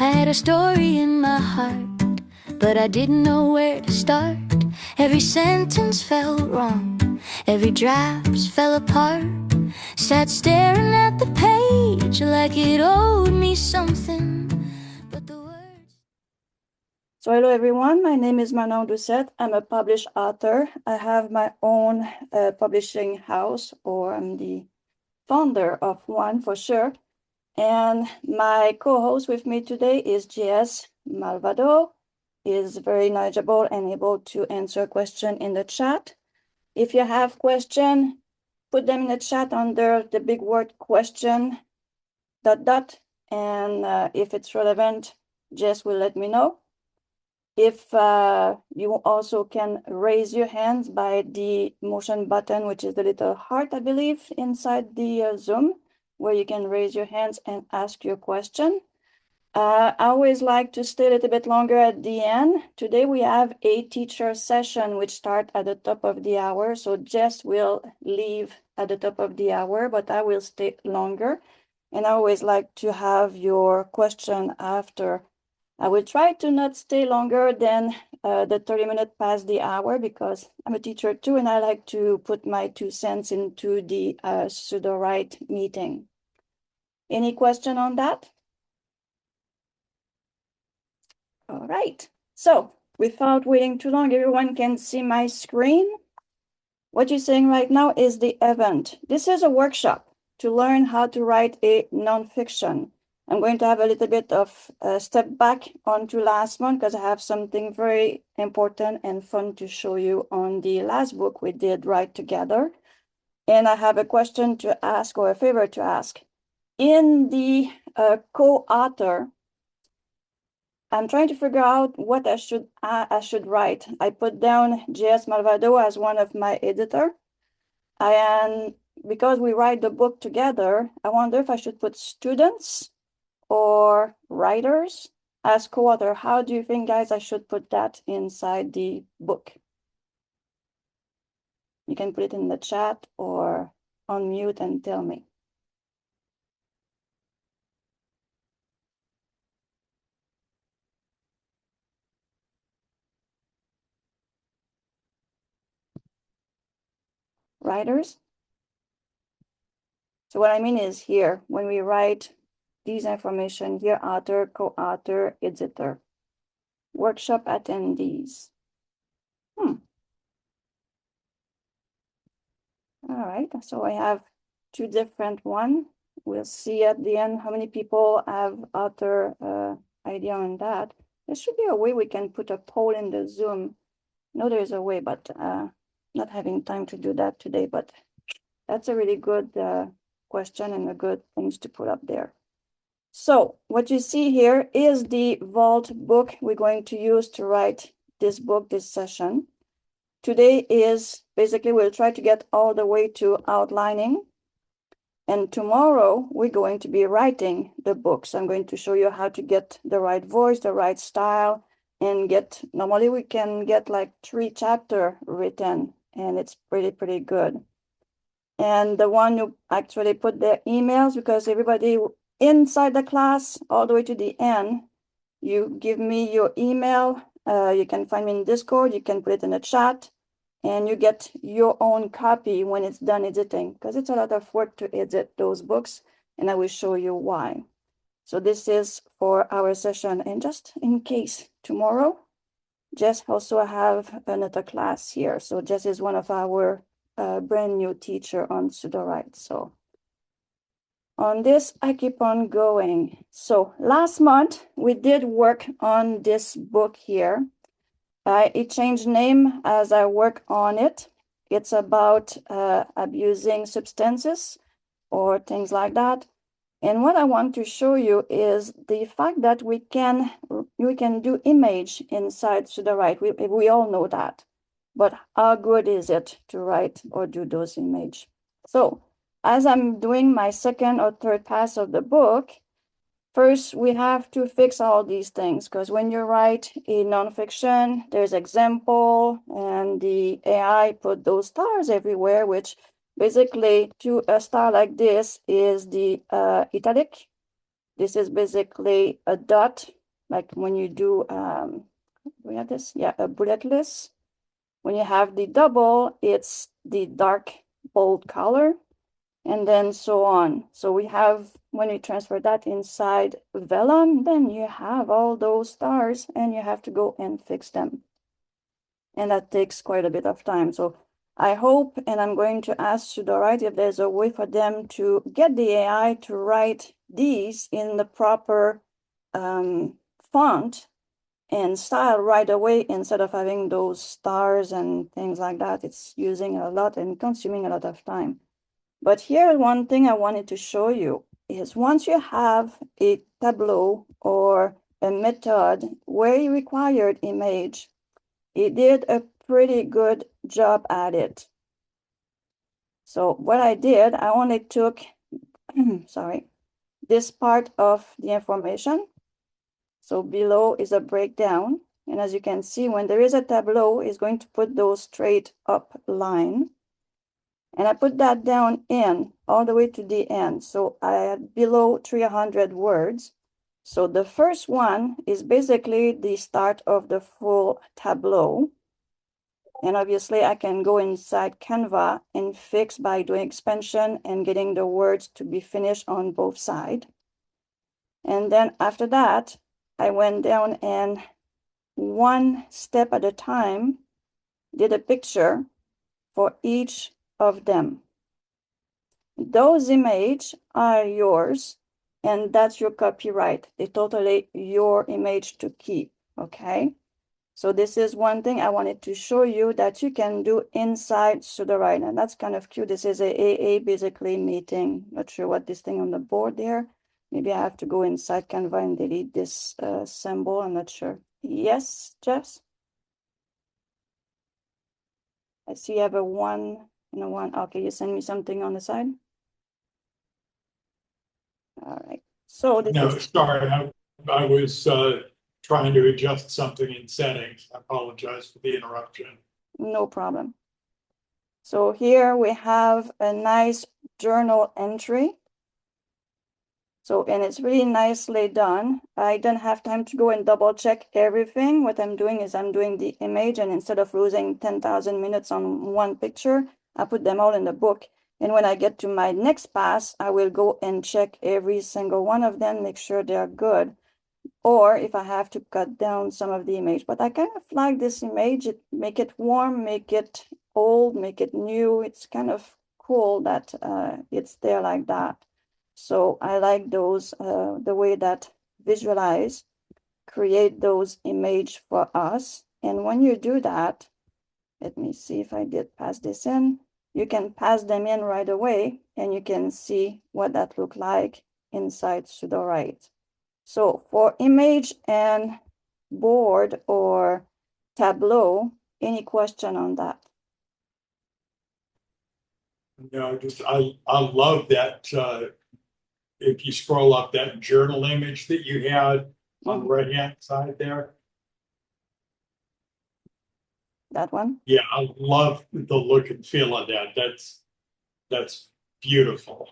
I had a story in my heart, but I didn't know where to start. Every sentence felt wrong, every draft fell apart. Sat staring at the page like it owed me something, but the words... So hello everyone, my name is Manon Doucette. I'm a published author. I have my own publishing house, or I'm the founder of one for sure. And my co-host with me today is J.S. Malvado. He is very knowledgeable and able to answer questions in the chat. If you have questions, put them in the chat under the big word question, ... And if it's relevant, Jess will let me know. If you also can raise your hands by the motion button, which is the little heart, I believe, inside the Zoom, where you can raise your hands and ask your question. I always like to stay a little bit longer at the end. Today we have a teacher session which starts at the top of the hour. So Jess will leave at the top of the hour, but I will stay longer. And I always like to have your question after. I will try to not stay longer than the 30 minutes past the hour, because I'm a teacher too, and I like to put my 2 cents into the Sudowrite meeting. Any question on that? All right, so without waiting too long, everyone can see my screen. What you're seeing right now is the event. This is a workshop to learn how to write a nonfiction. I'm going to have a little bit of a step back onto last month, because I have something very important and fun to show you on the last book we did write together. And I have a question to ask, or a favor to ask. In the co-author, I'm trying to figure out what I should write. I put down J.S. Malvado as one of my editor. And because we write the book together, I wonder if I should put students or writers as co-author. How do you think, guys, I should put that inside the book? You can put it in the chat or unmute and tell me. Writers? So what I mean is here, when we write these information here, author, co-author, editor, workshop attendees. All right, so I have 2 different ones. We'll see at the end how many people have author idea on that. There should be a way we can put a poll in the Zoom. No, there's a way, but not having time to do that today. But that's a really good question and a good things to put up there. So what you see here is the Vault book we're going to use to write this book, this session. Today is basically, we'll try to get all the way to outlining. And tomorrow we're going to be writing the book. So I'm going to show you how to get the right voice, the right style, and normally we can get like 3 chapters written, and it's pretty good. And the one who actually put their emails, because everybody inside the class all the way to the end, you give me your email. You can find me in Discord, you can put it in the chat, and you get your own copy when it's done editing, because it's a lot of work to edit those books, and I will show you why. So this is for our session. And just in case, tomorrow, Jess also have another class here. So Jess is one of our brand new teacher on Sudowrite. So on this, I keep on going. So last month, we did work on this book here. It changed name as I work on it. It's about abusing substances or things like that. And what I want to show you is the fact that we can do image inside Sudowrite. We all know that. But how good is it to write or do those images? So as I'm doing my 2nd or 3rd pass of the book, first we have to fix all these things, because when you write a nonfiction, there's example, and the AI put those stars everywhere, which basically to a star like this is the italic. This is basically a dot, like when you do, we have this, yeah, a bullet list. When you have the double, it's the dark bold color, and then so on. So we have, when you transfer that inside Vellum, then you have all those stars and you have to go and fix them. And that takes quite a bit of time. So I hope, and I'm going to ask Sudowrite if there's a way for them to get the AI to write these in the proper font and style right away instead of having those stars and things like that. It's using a lot and consuming a lot of time. But here, one thing I wanted to show you is once you have a tableau or a method where you required image, it did a pretty good job at it. So what I did, I only took, sorry, this part of the information. So below is a breakdown. And as you can see, when there is a tableau, it's going to put those straight up line. And I put that down in all the way to the end. So I had below 300 words. So the first one is basically the start of the full tableau. And obviously I can go inside Canva and fix by doing expansion and getting the words to be finished on both sides. And then after that, I went down and one step at a time, did a picture for each of them. Those images are yours, and that's your copyright. It's totally your image to keep, okay? So this is one thing I wanted to show you that you can do inside Sudowrite, and that's kind of cute. This is a AA basically meeting. Not sure what this thing on the board there. Maybe I have to go inside Canva and delete this symbol. I'm not sure. Yes, Jess? I see you have a 1 and a 1. Okay, you send me something on the side? All right. So this No, is, sorry, I was trying to adjust something in settings. I apologize for the interruption. no problem. So here we have a nice journal entry. So, and it's really nicely done. I don't have time to go and double check everything. What I'm doing is I'm doing the image, and instead of losing 10,000 minutes on one picture, I put them all in the book. And when I get to my next pass, I will go and check every single one of them, make sure they are good. Or if I have to cut down some of the image, but I kind of like this image, make it warm, make it old, make it new. It's kind of cool that it's there like that. So I like those, the way that visualize, create those image for us. And when you do that, let me see if I did pass this in. You can pass them in right away and you can see what that look like inside Sudowrite. So for image and board or Tableau, any question on that? No, just I love that if you scroll up that journal image that you had on the right-hand side there. That one? Yeah, I love the look and feel of that. That's beautiful.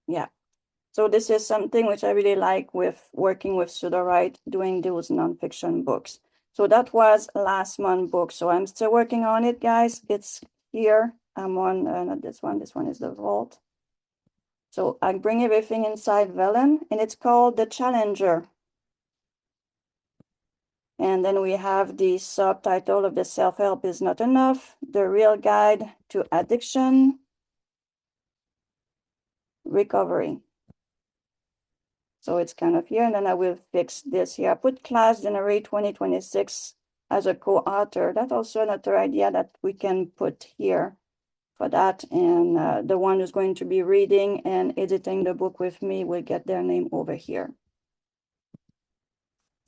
Yeah. So this is something which I really like with working with Sudowrite, doing those nonfiction books. So that was last month book. So I'm still working on it, guys. It's here. I'm on, not this one. This one is the vault. So I bring everything inside Vellum, and it's called the Challenger. And then we have the subtitle of the self-help is not enough, the real guide to addiction, recovery. So it's kind of here, and then I will fix this here. I put class generate 2026 as a co-author. That's also another idea that we can put here for that. And the one who's going to be reading and editing the book with me will get their name over here.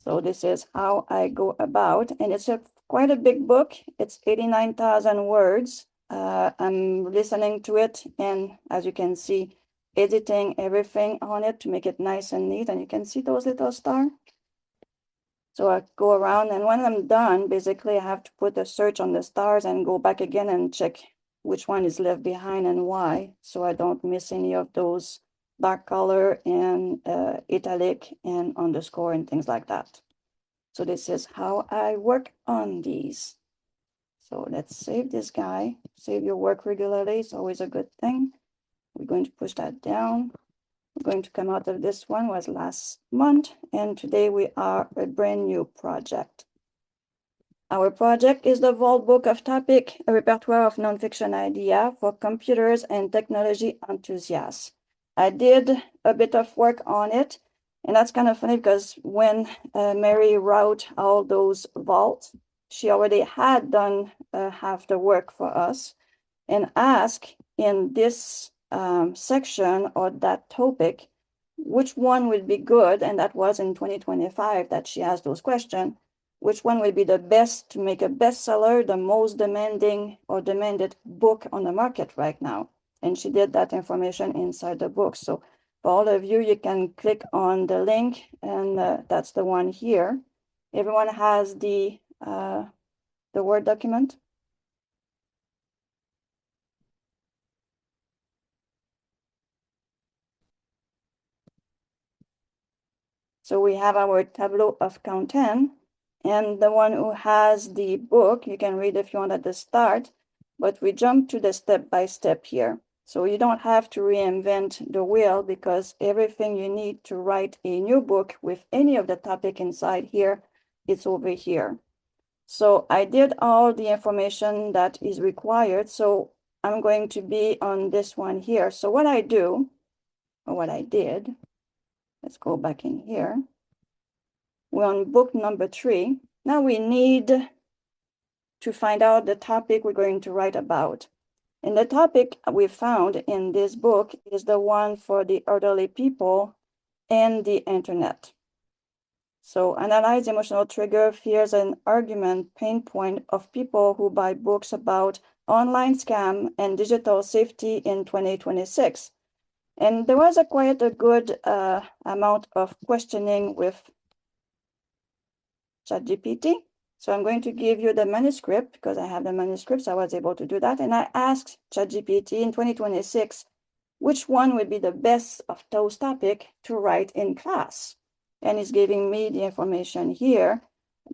So this is how I go about, and it's quite a big book. It's 89,000 words. I'm listening to it, and as you can see, editing everything on it to make it nice and neat. And you can see those little stars. So I go around, and when I'm done, basically I have to put a search on the stars and go back again and check which one is left behind and why, so I don't miss any of those dark color and italic and underscore and things like that. So this is how I work on these. So let's save this guy. Save your work regularly. It's always a good thing. We're going to push that down. We're going to come out of this one, was last month, and today we are a brand new project. Our project is the Vault Book of Topic, a repertoire of nonfiction idea for computers and technology enthusiasts. I did a bit of work on it, and that's kind of funny because when Mary wrote all those vaults, she already had done half the work for us and asked in this section or that topic, which one would be good? And that was in 2025 that she asked those questions. Which one will be the best to make a bestseller, the most demanding or demanded book on the market right now? And she did that information inside the book. So for all of you, you can click on the link, and that's the one here. Everyone has the Word document. So we have our tableau of content, and the one who has the book, you can read if you want at the start, but we jump to the step-by-step here. So you don't have to reinvent the wheel because everything you need to write a new book with any of the topic inside here, it's over here. So I did all the information that is required. So I'm going to be on this one here. So what I do, or what I did, let's go back in here. We're on book number 3. Now we need to find out the topic we're going to write about. And the topic we found in this book is the one for the elderly people and the internet. So analyze emotional trigger, fears, and argument pain point of people who buy books about online scam and digital safety in 2026. And there was quite a good amount of questioning with ChatGPT. So I'm going to give you the manuscript because I have the manuscript, so I was able to do that. And I asked ChatGPT in 2026, which one would be the best of those topics to write in class? And it's giving me the information here,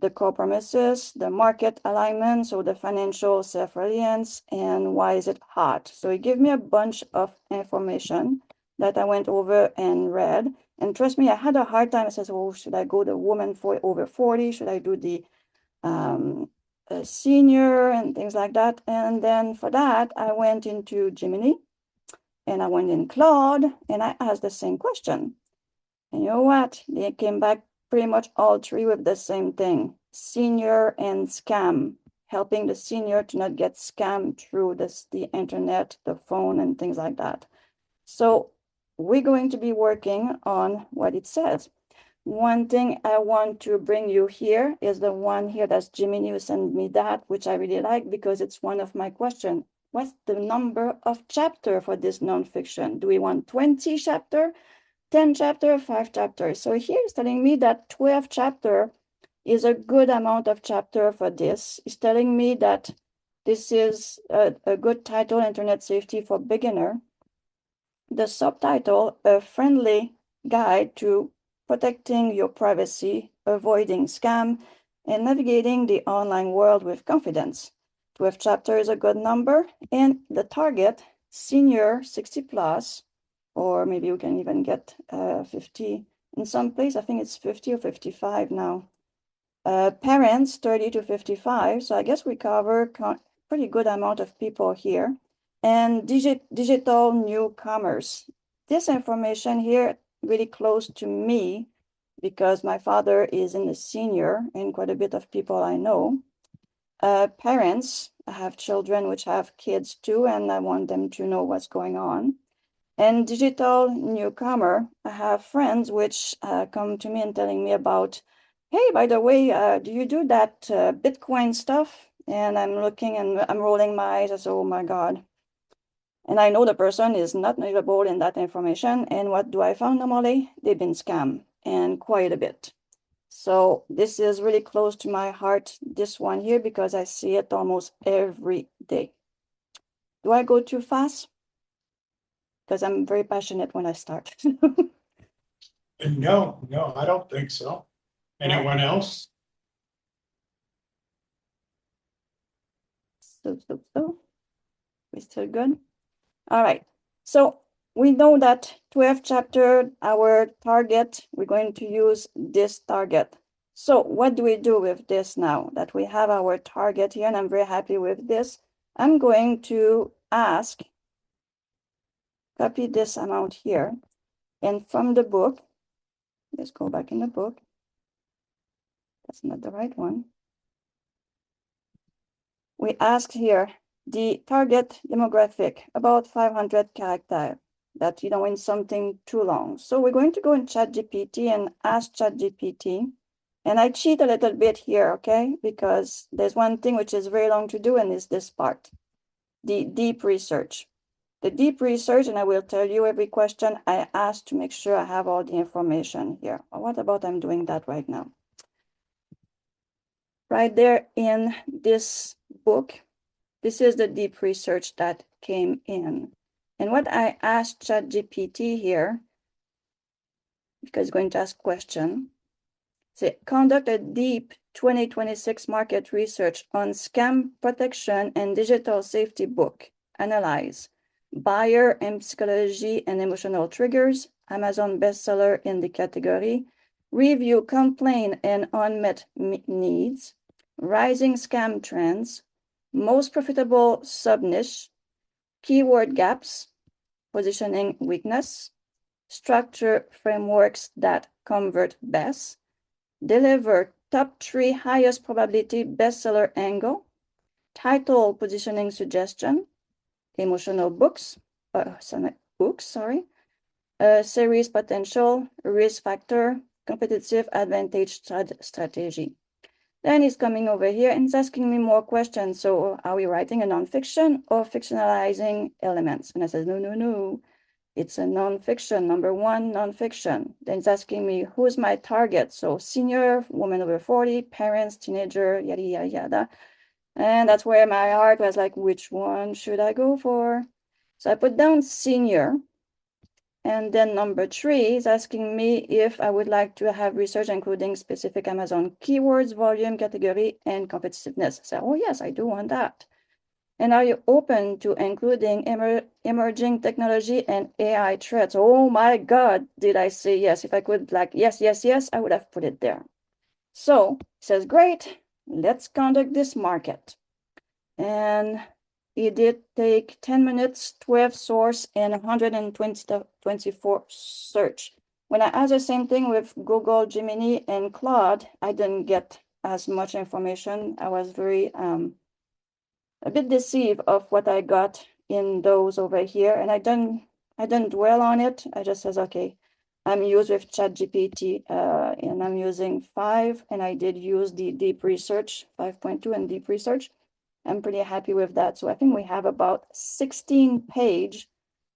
the core premises, the market alignment, so the financial self-reliance, and why is it hot? So it gave me a bunch of information that I went over and read. And trust me, I had a hard time. I said, oh, should I go the woman for over 40? Should I do the senior and things like that? And then for that, I went into Gemini and I went in Claude and I asked the same question. And you know what? They came back pretty much all three with the same thing: senior and scam, helping the senior to not get scammed through the internet, the phone, and things like that. So we're going to be working on what it says. One thing I want to bring you here is the one here that's Jiminy who sent me that, which I really like because it's one of my questions. What's the number of chapter for this nonfiction? Do we want 20 chapter, 10 chapter, 5 chapters? So here it's telling me that 12 chapter is a good amount of chapter for this. It's telling me that this is a good title, Internet Safety for Beginner. The subtitle, a friendly guide to protecting your privacy, avoiding scam, and navigating the online world with confidence. 12 chapter is a good number, and the target, senior 60 plus, or maybe you can even get 50 in some place. I think it's 50 or 55 now. Parents 30 to 55, so I guess we cover pretty good amount of people here. And digital newcomers. This information here really close to me because my father is in the senior and quite a bit of people I know. Parents, I have children which have kids too, and I want them to know what's going on. And digital newcomer, I have friends which come to me and telling me about, hey, by the way, do you do that Bitcoin stuff? And I'm looking and I'm rolling my eyes. I say, oh my God. And I know the person is not knowledgeable in that information. And what do I find normally? They've been scammed, and quite a bit. So this is really close to my heart, this one here, because I see it almost every day. Do I go too fast? because I'm very passionate when I start. No, I don't think so. Anyone else? So. We're still good? All right. So we know that 12th chapter, our target, we're going to use this target. So what do we do with this now that we have our target here? And I'm very happy with this. I'm going to ask, copy this amount here. And from the book, let's go back in the book. That's not the right one. We ask here the target demographic, about 500 characters, that you don't want something too long. So we're going to go in ChatGPT and ask ChatGPT. And I cheat a little bit here, okay? Because there's one thing which is very long to do, and is this part, the deep research. The deep research, and I will tell you every question I ask to make sure I have all the information here. What about I'm doing that right now? Right there in this book, this is the deep research that came in. And what I asked ChatGPT here, because it's going to ask question, say, conduct a deep 2026 market research on scam protection and digital safety book. Analyze buyer and psychology and emotional triggers, Amazon bestseller in the category, review complaint and unmet needs, rising scam trends, most profitable sub-niche, keyword gaps, positioning weakness, structure frameworks that convert best, deliver top 3 highest probability bestseller angle, title positioning suggestion, emotional books, series potential, risk factor, competitive advantage strategy. Then he's coming over here and he's asking me more questions. So are we writing a nonfiction or fictionalizing elements? And I said, no. It's a nonfiction, number 1, nonfiction. Then it's asking me, who's my target? So senior, woman over 40, parents, teenager, yada, yada, yada. And that's where my heart was like, which one should I go for? So I put down senior. And then number 3 is asking me if I would like to have research including specific Amazon keywords, volume, category, and competitiveness. So, oh yes, I do want that. And are you open to including emerging technology and AI threats? Oh my God, did I say yes? If I could like, yes, I would have put it there. So it says, great, let's conduct this market. And it did take 10 minutes, 12 source, and 124 search. When I asked the same thing with Google, Gemini, and Claude, I didn't get as much information. I was very a bit deceived of what I got in those over here, and I didn't dwell on it. I just says, okay, I'm used with ChatGPT, and I'm using 5, and I did use the deep research 5.2 and deep research. I'm pretty happy with that. So I think we have about 16 pages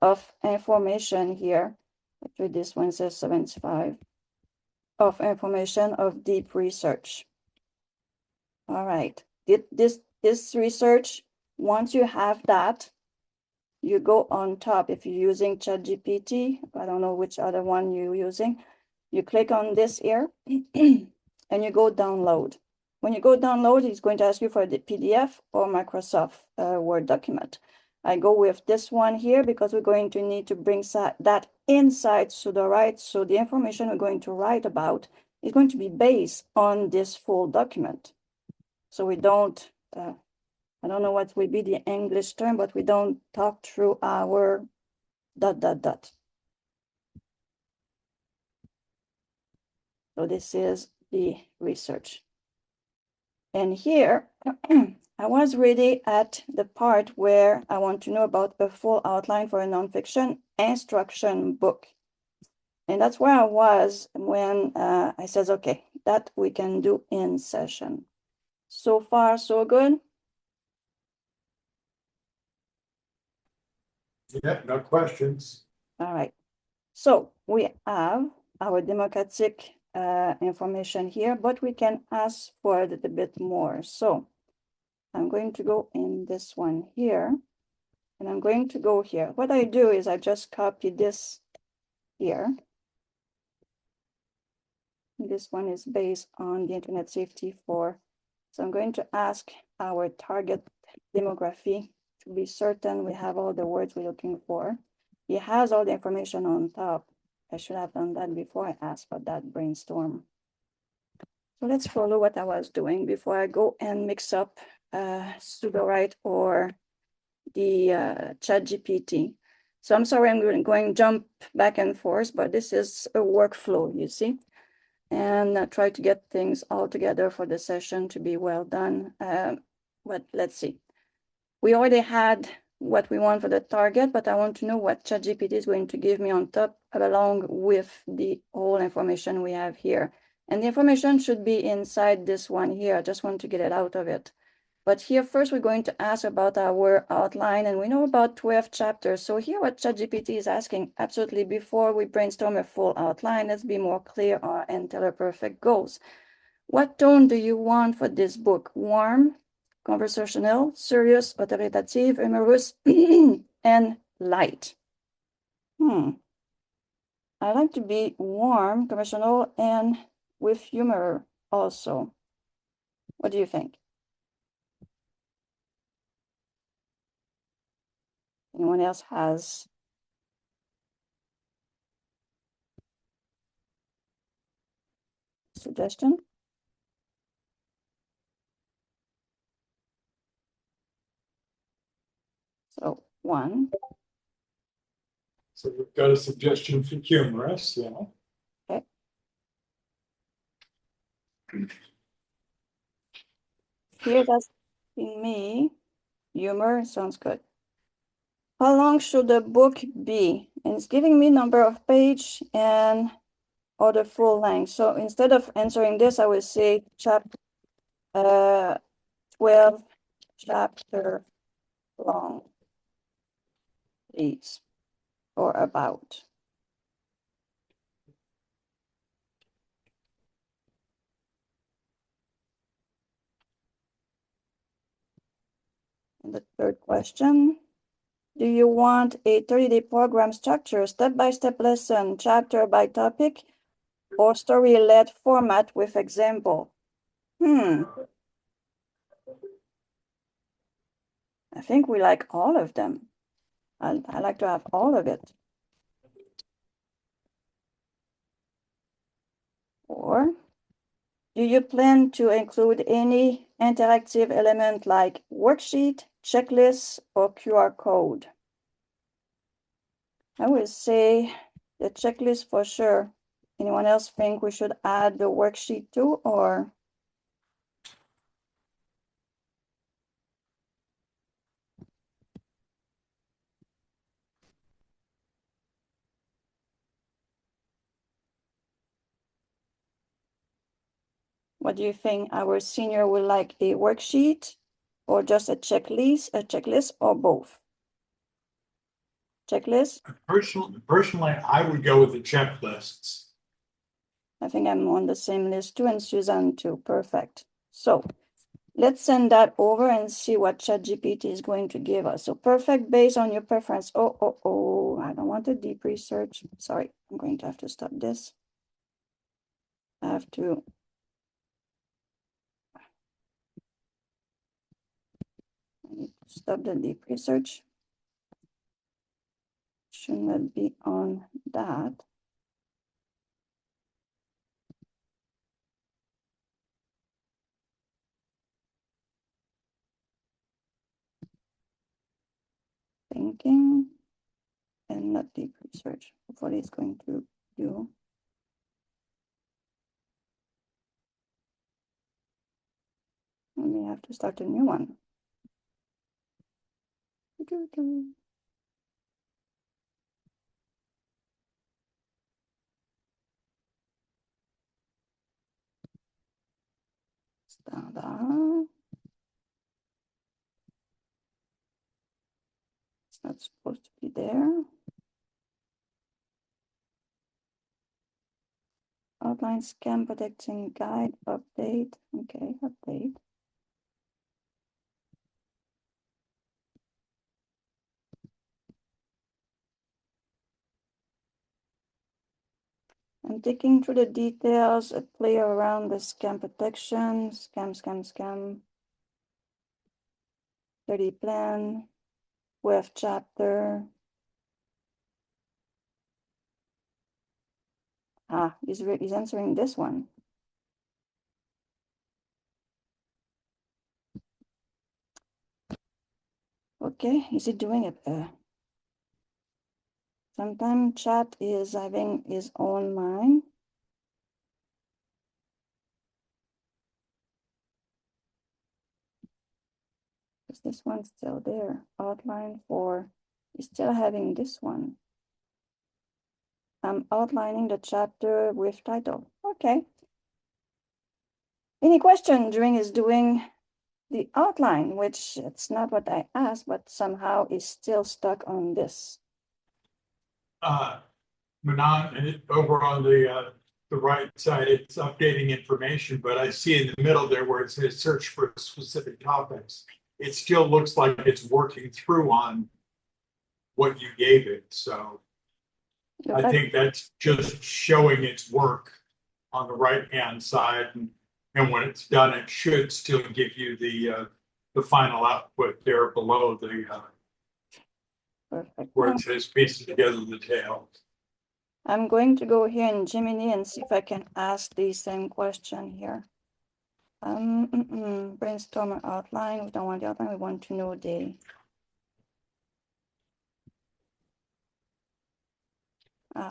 of information here. Actually, this one says 75 of information of deep research. All right, this research, once you have that, you go on top. If you're using ChatGPT, I don't know which other one you're using, you click on this here and you go download. When you go download, it's going to ask you for the PDF or Microsoft Word document. I go with this one here because we're going to need to bring that inside Sudowrite. So the information we're going to write about is going to be based on this full document. So we don't, I don't know what will be the English term, but we don't talk through our ... So this is the research. And here, I was really at the part where I want to know about a full outline for a nonfiction instruction book. And that's where I was when I says, okay, that we can do in session. So far, so good. Yeah, no questions. All right. So we have our democratic information here, but we can ask for a little bit more. So I'm going to go in this one here. And I'm going to go here. What I do is I just copy this here. This one is based on the Internet Safety 4. So I'm going to ask our target demography to be certain we have all the words we're looking for. It has all the information on top. I should have done that before I asked for that brainstorm. So let's follow what I was doing before I go and mix up Sudowrite or the ChatGPT. So I'm sorry, I'm going jump back and forth, but this is a workflow, you see, and try to get things all together for the session to be well done. But let's see. We already had what we want for the target, but I want to know what ChatGPT is going to give me on top along with the whole information we have here. And the information should be inside this one here. I just want to get it out of it. But here first, we're going to ask about our outline, and we know about 12 chapters. So here what ChatGPT is asking, absolutely before we brainstorm a full outline, let's be more clear and tell our perfect goals. What tone do you want for this book? Warm, conversational, serious, authoritative, humorous, and light. I like to be warm, conversational, and with humor also. What do you think? Anyone else has suggestion? So 1. So we've got a suggestion for humorous, yeah. Okay. Here's asking me, humor sounds good. How long should the book be? And it's giving me number of page and or the full length. So instead of answering this, I will say 12 chapter long, please, or about. And the third question, do you want a 30-day program structure, step-by-step lesson, chapter by topic, or story-led format with example? I think we like all of them. I like to have all of it. Or do you plan to include any interactive element like worksheet, checklist, or QR code? I would say the checklist for sure. Anyone else think we should add the worksheet too, or? What do you think? Our senior will like a worksheet or just a checklist, or both? Checklist? Personally, I would go with the checklists. I think I'm on the same list too, and Suzanne too. Perfect. So let's send that over and see what ChatGPT is going to give us. So perfect based on your preference. Oh, I don't want a deep research. Sorry, I'm going to have to stop this. I have to. I need to stop the deep research. Should not be on that. Thinking and not deep research. Hopefully it's going to do. I may have to start a new one. Standard. It's not supposed to be there. Outline scam protecting guide update. Okay, update. I'm taking through the details, play around the scam protection, scam. 30 plan, with chapter. He's answering this one. Okay, is he doing it? Sometimes chat is having his own mind. Is this one still there? Outline for, he's still having this one. I'm outlining the chapter with title. Okay. Any question during his doing the outline, which it's not what I asked, but somehow is still stuck on this. Manon, and over on the right side, it's updating information, but I see in the middle there where it says search for specific topics. It still looks like it's working through on what you gave it. So I think that's just showing its work on the right-hand side. And when it's done, it should still give you the final output there below the Perfect. where it says piece together the tail. I'm going to go here in Gemini and see if I can ask the same question here. Brainstorm an outline. We don't want the outline. We want to know the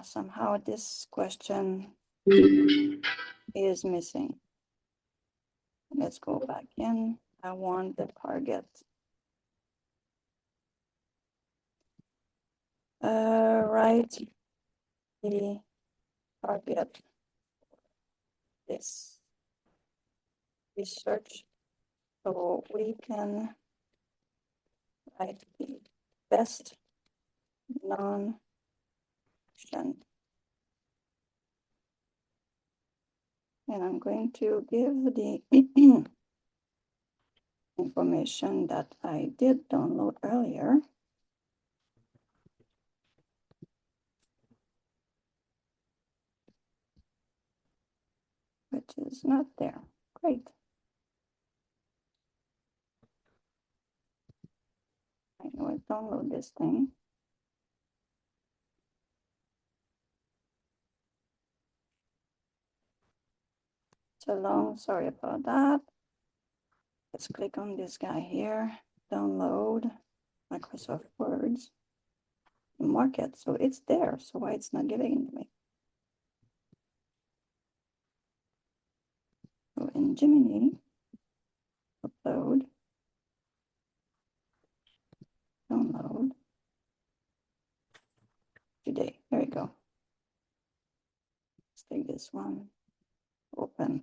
somehow this question is missing. Let's go back in. I want the target. Right. The target. This research. So we can write the best non-fiction. And I'm going to give the information that I did download earlier. Which is not there. Great. I know I download this thing. It's a long, sorry about that. Let's click on this guy here. Download Microsoft Words. Mark it. So it's there. So why it's not giving it to me? So in Gemini, upload, download. Today. There we go. Let's take this one. Open.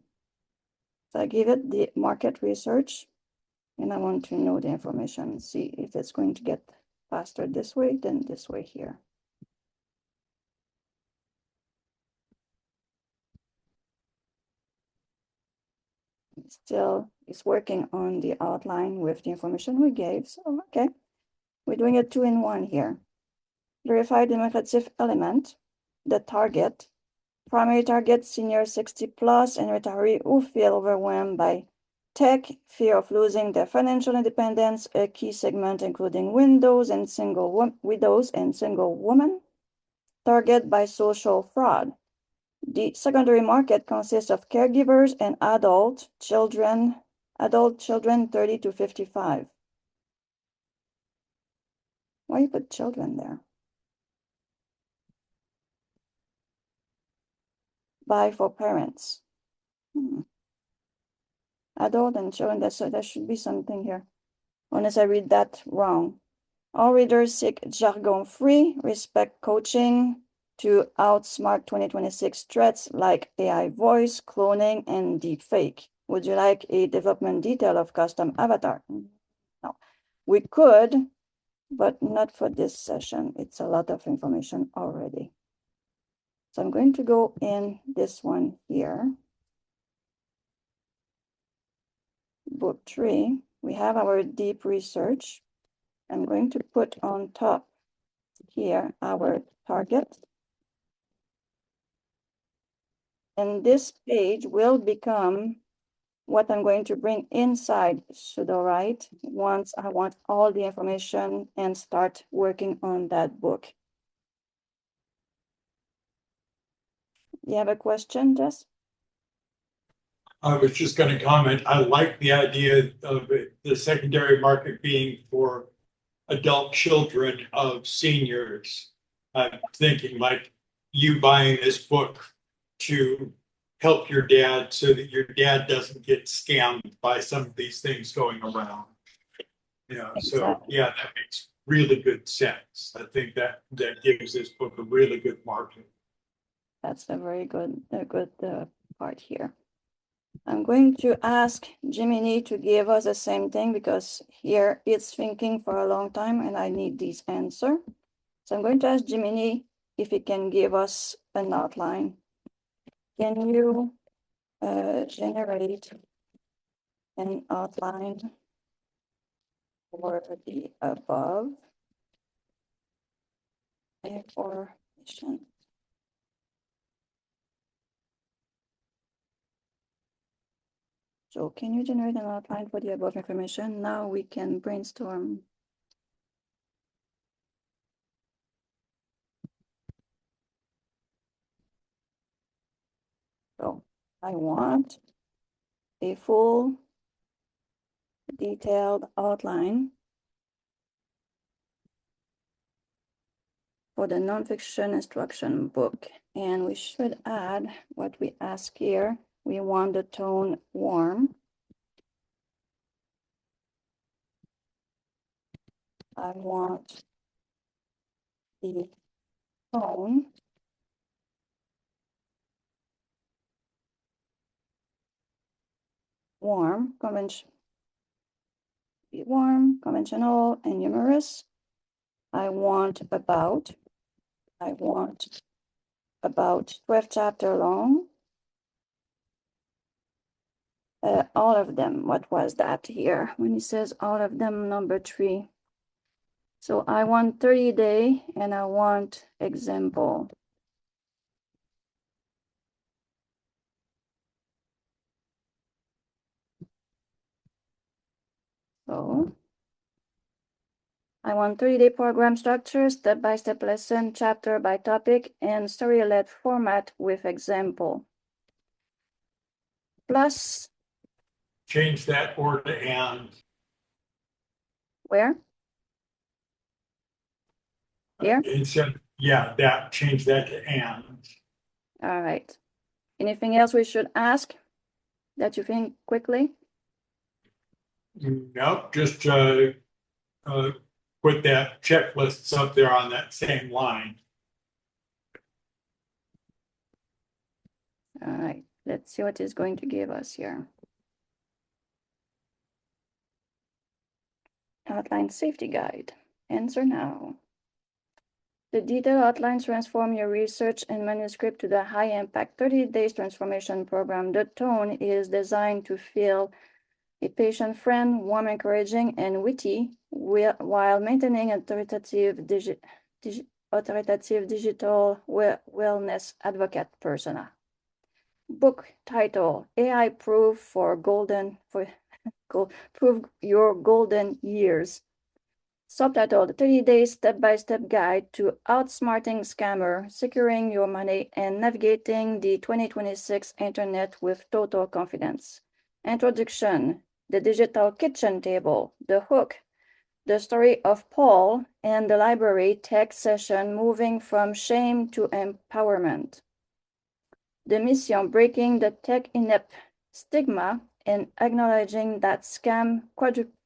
So I give it the market research and I want to know the information, see if it's going to get faster this way than this way here. Still is working on the outline with the information we gave. So, okay, we're doing a 2-in-1 here. Verify the democratic element, the target, primary target, senior 60 plus, and retiree who feel overwhelmed by tech, fear of losing their financial independence, a key segment including widows and single women, target by social fraud. The secondary market consists of caregivers and adult children 30 to 55. Why you put children there? Buy for parents. Adult and children, there should be something here. Unless I read that wrong. All readers seek jargon-free, respect coaching to outsmart 2026 threats like AI voice, cloning, and deepfake. Would you like a development detail of custom avatar? No. We could, but not for this session. It's a lot of information already. So I'm going to go in this one here. Book 3, we have our deep research. I'm going to put on top here our target. And this page will become what I'm going to bring inside Sudowrite once I want all the information and start working on that book. You have a question, Jess? I was just going to comment, I like the idea of the secondary market being for adult children of seniors. I'm thinking like you buying this book to help your dad so that your dad doesn't get scammed by some of these things going around. Yeah, so Exactly. yeah, that makes really good sense. I think that gives this book a really good market. That's a very good part here. I'm going to ask Jiminy to give us the same thing because here it's thinking for a long time and I need this answer. So I'm going to ask Jiminy if he can give us an outline. Can you generate an outline for the above information? So can you generate an outline for the above information? Now we can brainstorm. So I want a full detailed outline for the nonfiction instruction book. And we should add what we ask here. We want the tone warm. I want the tone warm, conventional, and humorous. I want about 12 chapter long. All of them, what was that here? When he says all of them, number 3. So I want 30-day and I want example. So I want 30-day program structure, step-by-step lesson, chapter by topic, and story-led format with example. Plus, Change that or to and. where? Here? Instead, yeah, that change that to and. All right. Anything else we should ask that you think quickly? Nope, just put that checklists up there on that same line. All right, let's see what it's going to give us here. Outline safety guide. Answer now. The detailed outlines transform your research and manuscript to the high-impact 30 days transformation program. The tone is designed to feel a patient friend, warm, encouraging, and witty, while maintaining authoritative digital wellness advocate persona. Book title: AI Proof for Prove Your Golden Years. Subtitle: 30-day step-by-step guide to outsmarting scammer, securing your money, and navigating the 2026 internet with total confidence. Introduction: the digital kitchen table, the hook, the story of Paul, and the library tech session moving from shame to empowerment. The mission: breaking the tech inept stigma and acknowledging that scam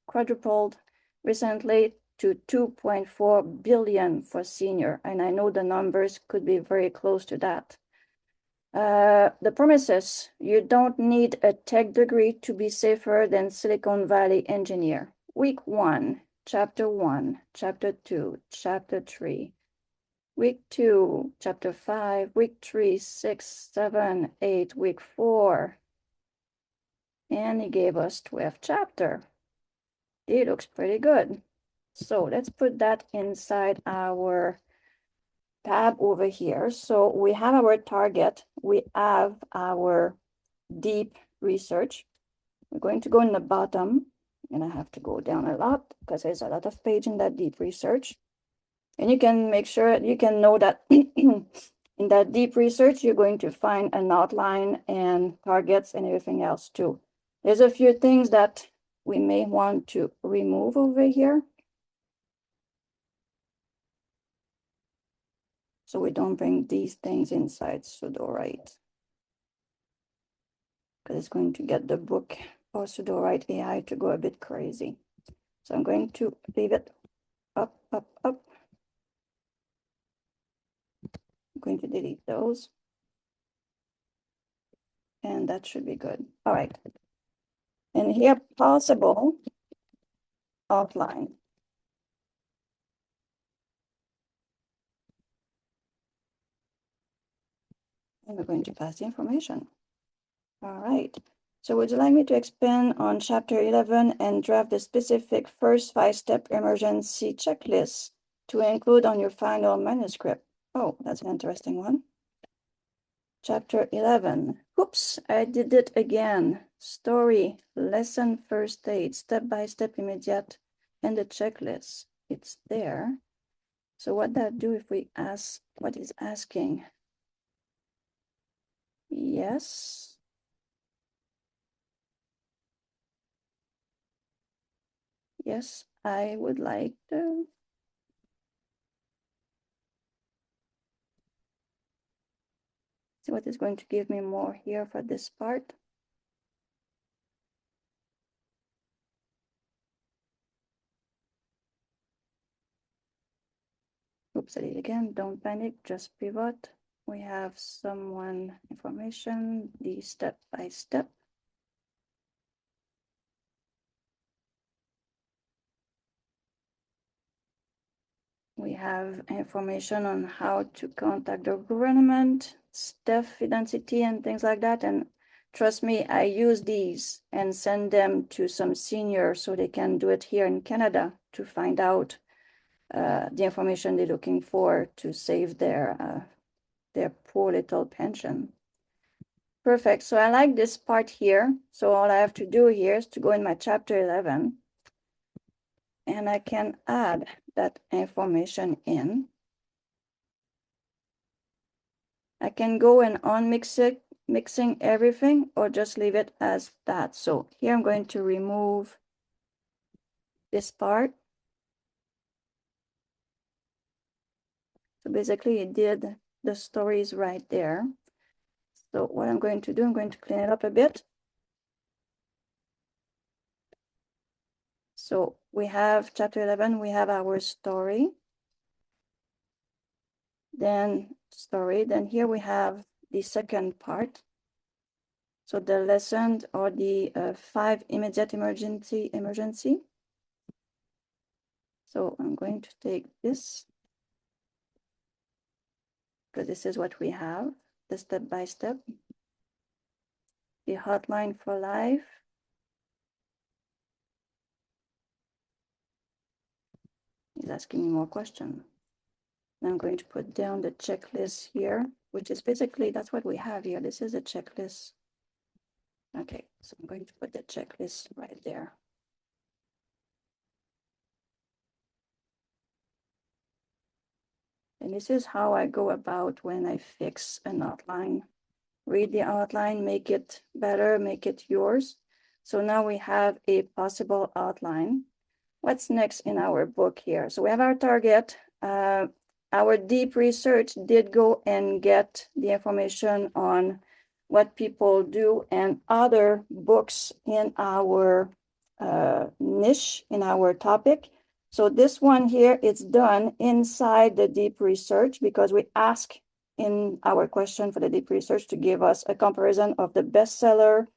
quadrupled recently to 2.4 billion for senior. And I know the numbers could be very close to that. The promises: you don't need a tech degree to be safer than Silicon Valley engineer. Week 1, chapter 1, chapter 2, chapter 3. Week 2, chapter 5, week 3, 6, 7, 8, week 4. And he gave us 12 chapter. It looks pretty good. So let's put that inside our tab over here. So we have our target, we have our deep research. We're going to go in the bottom, and I have to go down a lot because there's a lot of page in that deep research. And you can make sure you can know that in that deep research, you're going to find an outline and targets and everything else too. There's a few things that we may want to remove over here, so we don't bring these things inside Sudowrite, because it's going to get the book or Sudowrite AI to go a bit crazy. So I'm going to leave it up, up, up. I'm going to delete those. And that should be good. All right. And here, possible outline. And we're going to pass the information. All right. So would you like me to expand on chapter 11 and draft the specific first 5-step emergency checklist to include on your final manuscript? Oh, that's an interesting one. Chapter 11. Oops, I did it again. Story, lesson, first aid, step-by-step, immediate, and the checklist. It's there. So what that do if we ask what is asking? Yes. Yes, I would like to. See what is going to give me more here for this part. Oops, I did it again. Don't panic, just pivot. We have someone information, the step by step. We have information on how to contact the government, staff identity, and things like that. And trust me, I use these and send them to some seniors so they can do it here in Canada to find out the information they're looking for to save their poor little pension. Perfect. So I like this part here. So all I have to do here is to go in my chapter 11, and I can add that information in. I can go and unmix it, mixing everything, or just leave it as that. So here I'm going to remove this part. So basically it did the stories right there. So what I'm going to do, I'm going to clean it up a bit. So we have chapter 11, we have our story. Then story, then here we have the second part. So the lesson or the 5 immediate emergency. So I'm going to take this, because this is what we have, the step by step. The hotline for life. He's asking me more questions. I'm going to put down the checklist here, which is basically, that's what we have here. This is a checklist. Okay, so I'm going to put the checklist right there. And this is how I go about when I fix an outline. Read the outline, make it better, make it yours. So now we have a possible outline. What's next in our book here? So we have our target. Our deep research did go and get the information on what people do and other books in our niche, in our topic. So this one here, it's done inside the deep research, because we ask in our question for the deep research to give us a comparison of the bestseller,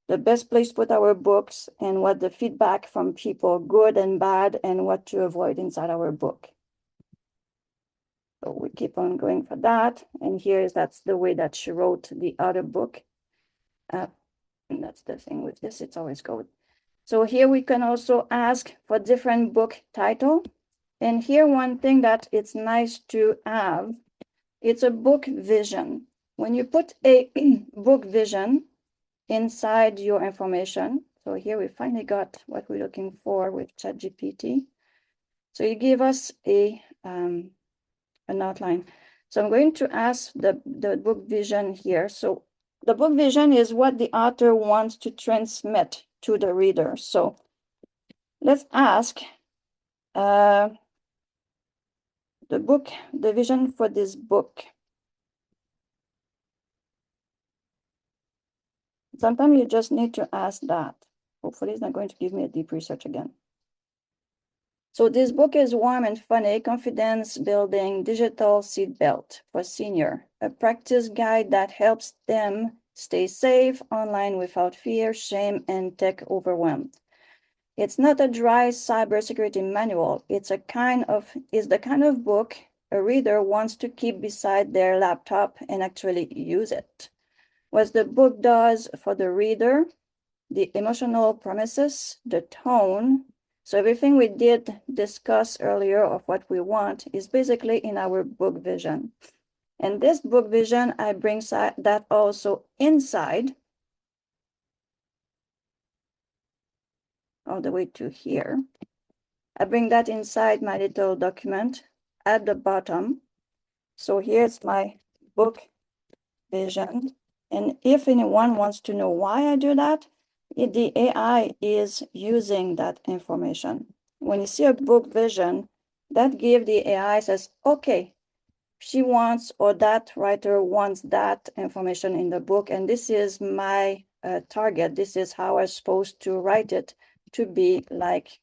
the best place to put our books, and what the feedback from people, good and bad, and what to avoid inside our book. So we keep on going for that. And that's the way that she wrote the other book. And that's the thing with this, it's always good. So here we can also ask for different book title. And here one thing that it's nice to have It's a book vision. When you put a book vision inside your information, so here we finally got what we're looking for with ChatGPT. So you give us an outline. So I'm going to ask the book vision here. So the book vision is what the author wants to transmit to the reader. So let's ask the vision for this book. Sometimes you just need to ask that. Hopefully it's not going to give me a deep research again. So this book is warm and funny, confidence building digital seatbelt for senior, a practice guide that helps them stay safe online without fear, shame, and tech overwhelmed. It's not a dry cybersecurity manual. It's the kind of book a reader wants to keep beside their laptop and actually use it. What the book does for the reader, the emotional premises, the tone. So everything we did discuss earlier of what we want is basically in our book vision. And this book vision, I bring that also inside, all the way to here. I bring that inside my little document at the bottom. So here's my book vision. And if anyone wants to know why I do that, the AI is using that information. When you see a book vision, that gives the AI says, okay, she wants, or that writer wants that information in the book. And this is my target. This is how I'm supposed to write it to be like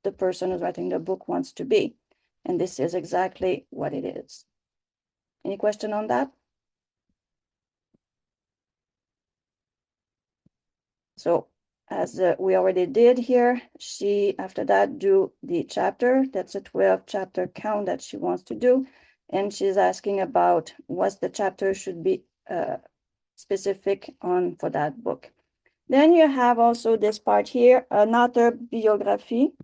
the person who's writing the book wants to be. And this is exactly what it is. Any question on that? So as we already did here, she, after that, do the chapter. That's a 12 chapter count that she wants to do. And she's asking about what the chapter should be specific on for that book. Then you have also this part here, another biography.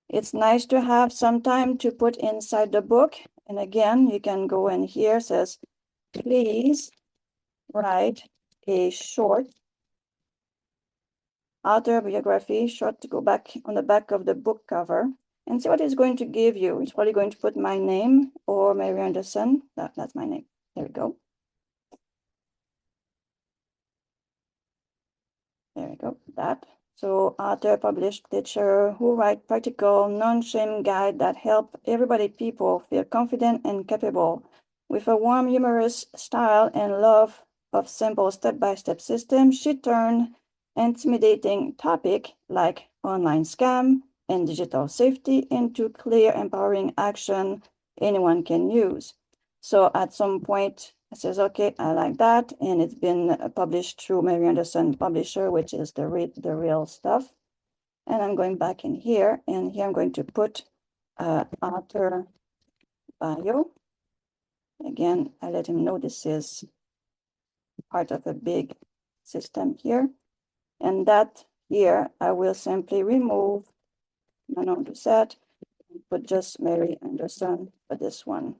It's nice to have some time to put inside the book. And again, you can go in here, says, please write a short autobiography, short to go back on the back of the book cover and see what it's going to give you. It's probably going to put my name or Mary Anderson. That's my name. There we go. There we go, that. So author, published teacher who write practical, non-shame guide that help people feel confident and capable with a warm, humorous style and love of simple step-by-step systems. She turned intimidating topic like online scam and digital safety into clear, empowering action anyone can use. So at some point, it says, okay, I like that. And it's been published through Mary Anderson Publisher, which is the real stuff. And I'm going back in here, and here I'm going to put author bio. Again, I let him know this is part of a big system here. And that here, I will simply remove Manon Doucette and put just Mary Anderson for this one.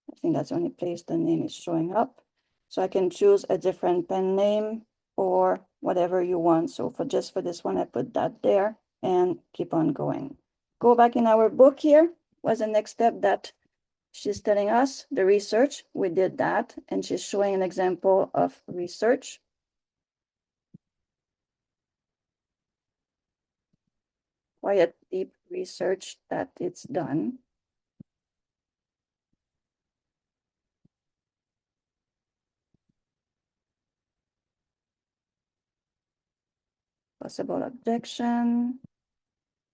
I think that's the only place the name is showing up. So I can choose a different pen name or whatever you want. So for this one, I put that there and keep on going. Go back in our book here. What's the next step that she's telling us? The research, we did that. And she's showing an example of research. Quiet, deep research that it's done. Possible objection,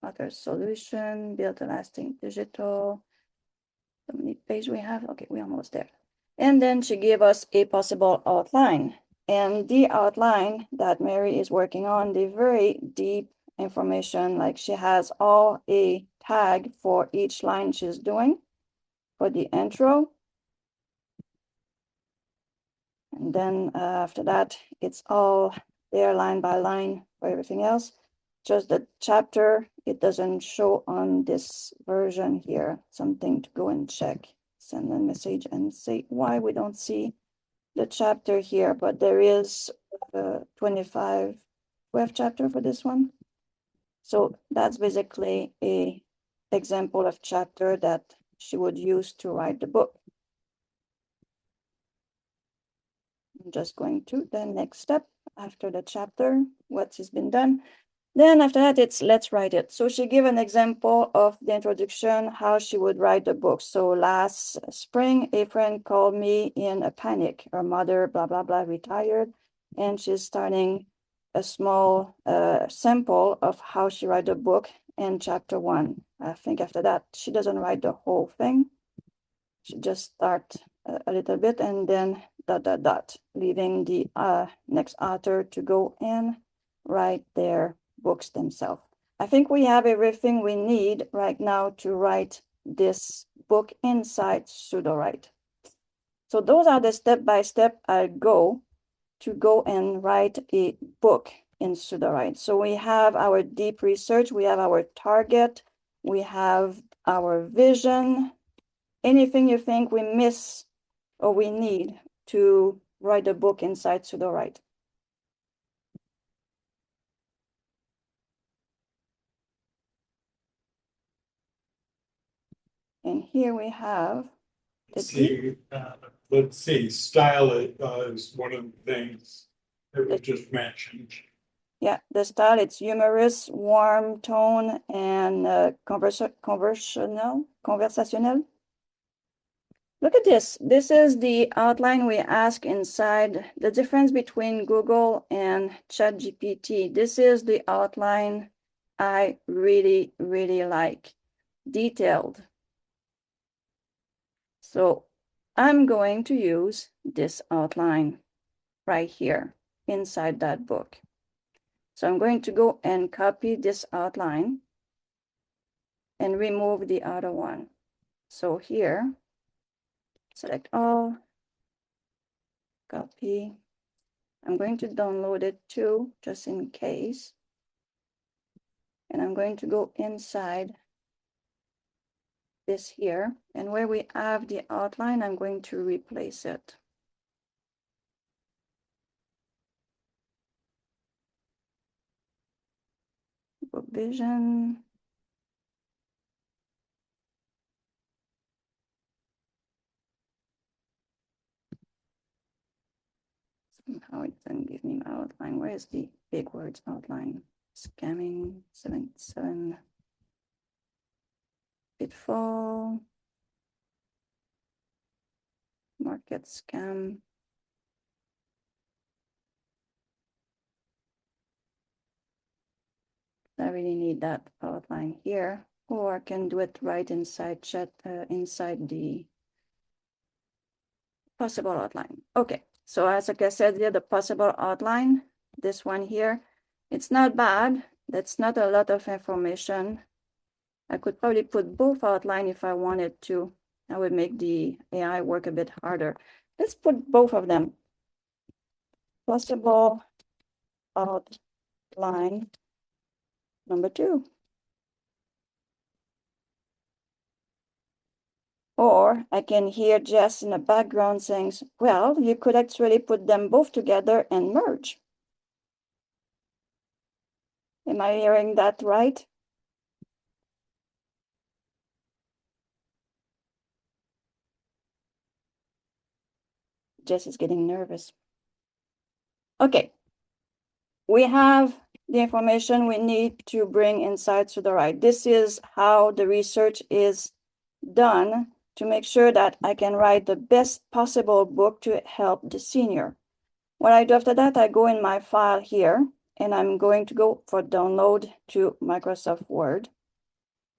other solution, build a lasting digital. How many pages we have? Okay, we're almost there. And then she gave us a possible outline. And the outline that Mary is working on, the very deep information, like she has all a tag for each line she's doing for the intro. And then after that, it's all there line by line for everything else. Just the chapter, it doesn't show on this version here, something to go and check. send a message and say why we don't see the chapter here, but there is 12 chapter for this one. So that's basically a example of chapter that she would use to write the book. I'm just going to the next step after the chapter, what has been done. Then after that, it's let's write it. So she gave an example of the introduction, how she would write the book. So last spring, a friend called me in a panic. Her mother, blah, blah, blah, retired. And she's starting a small sample of how she write the book in chapter 1. I think after that, she doesn't write the whole thing. She just start a little bit and then ... leaving the next author to go and write their books themselves. I think we have everything we need right now to write this book inside Sudowrite. So those are the step-by-step I go to go and write a book in Sudowrite. So we have our deep research, we have our target, we have our vision, anything you think we miss or we need to write a book inside Sudowrite. And here we have let's see, style is one of the things that we just mentioned. Yeah, the style, it's humorous, warm tone, and conversational. Look at this. This is the outline we ask inside. The difference between Google and ChatGPT. This is the outline I really, really like. Detailed. So I'm going to use this outline right here inside that book. So I'm going to go and copy this outline and remove the other one. So here, select all, copy. I'm going to download it too, just in case. And I'm going to go inside this here. And where we have the outline, I'm going to replace it. Book vision. Somehow it doesn't give me my outline. Where is the big words outline? Scamming 77. Pitfall. Market scam. I really need that outline here, or I can do it right inside chat, inside the possible outline. Okay, so as like I said here, the possible outline, this one here, it's not bad. That's not a lot of information. I could probably put both outline if I wanted to. I would make the AI work a bit harder. Let's put both of them. Possible outline number 2. Or I can hear Jess in the background saying, well, you could actually put them both together and merge. Am I hearing that right? Jess is getting nervous. Okay. We have the information we need to bring inside Sudowrite. This is how the research is done to make sure that I can write the best possible book to help the senior. What I do after that, I go in my file here, and I'm going to go for download to Microsoft Word.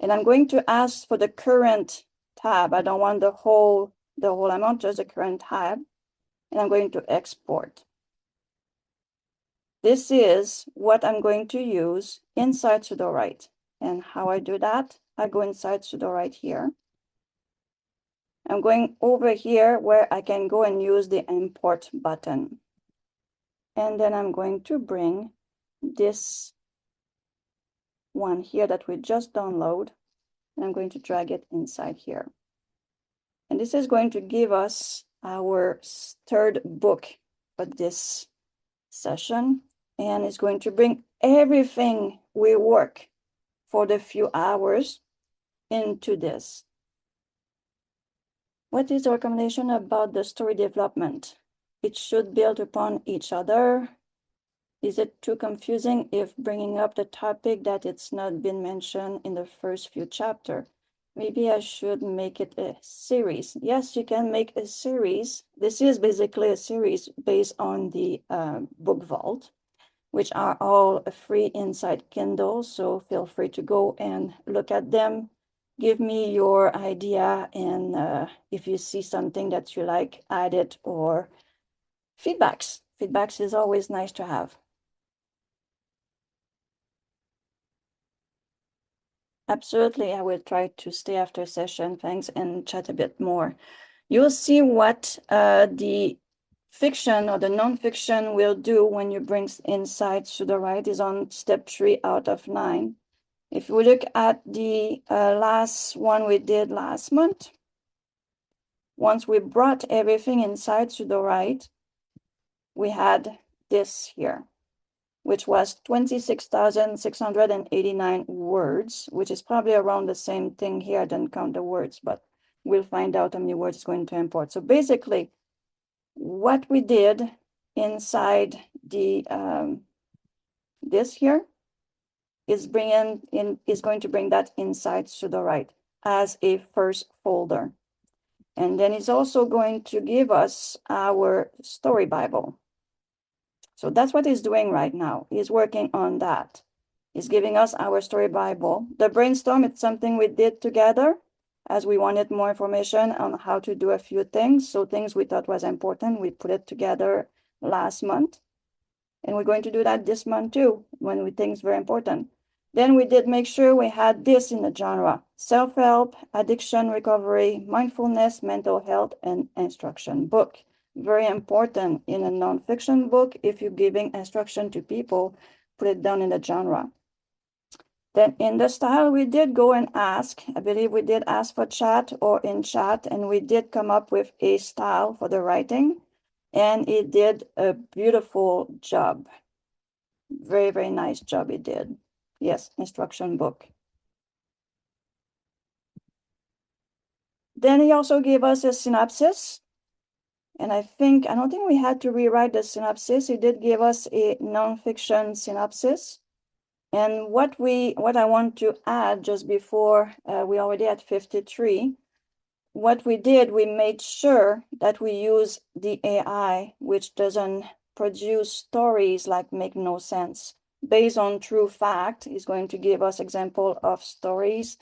And I'm going to ask for the current tab. I don't want the whole amount, just the current tab. And I'm going to export. This is what I'm going to use inside Sudowrite. And how I do that, I go inside Sudowrite here. I'm going over here where I can go and use the import button. And then I'm going to bring this one here that we just download. And I'm going to drag it inside here. And this is going to give us our third book for this session. And it's going to bring everything we work for the few hours into this. What is the recommendation about the story development? It should build upon each other. Is it too confusing if bringing up the topic that it's not been mentioned in the first few chapters? Maybe I should make it a series. Yes, you can make a series. This is basically a series based on the book vault, which are all free inside Kindle. So feel free to go and look at them. Give me your idea, and if you see something that you like, add it, or feedbacks. Feedbacks is always nice to have. Absolutely, I will try to stay after session, thanks, and chat a bit more. You'll see what the fiction or the nonfiction will do when you bring inside Sudowrite is on step 3 out of 9. If we look at the last one we did last month, once we brought everything inside Sudowrite, we had this here, which was 26,689 words, which is probably around the same thing here. I didn't count the words, but we'll find out how many words it's going to import. So basically, what we did inside the this here is going to bring that inside Sudowrite as a first folder. And then it's also going to give us our story Bible. So that's what he's doing right now. He's working on that. He's giving us our story Bible. The brainstorm, it's something we did together as we wanted more information on how to do a few things. So things we thought was important, we put it together last month. And we're going to do that this month too, when we think it's very important. Then we did make sure we had this in the genre: self-help, addiction recovery, mindfulness, mental health, and instruction book. Very important in a nonfiction book. If you're giving instruction to people, put it down in the genre. Then in the style, we did go and ask. I believe we did ask for chat or in chat, and we did come up with a style for the writing. And it did a beautiful job. Very, very nice job it did. Yes, instruction book. Then he also gave us a synopsis. And I don't think we had to rewrite the synopsis. He did give us a nonfiction synopsis. And what I want to add just before we already at 53, what we did, we made sure that we use the AI, which doesn't produce stories like make no sense. Based on true fact, is going to give us example of stories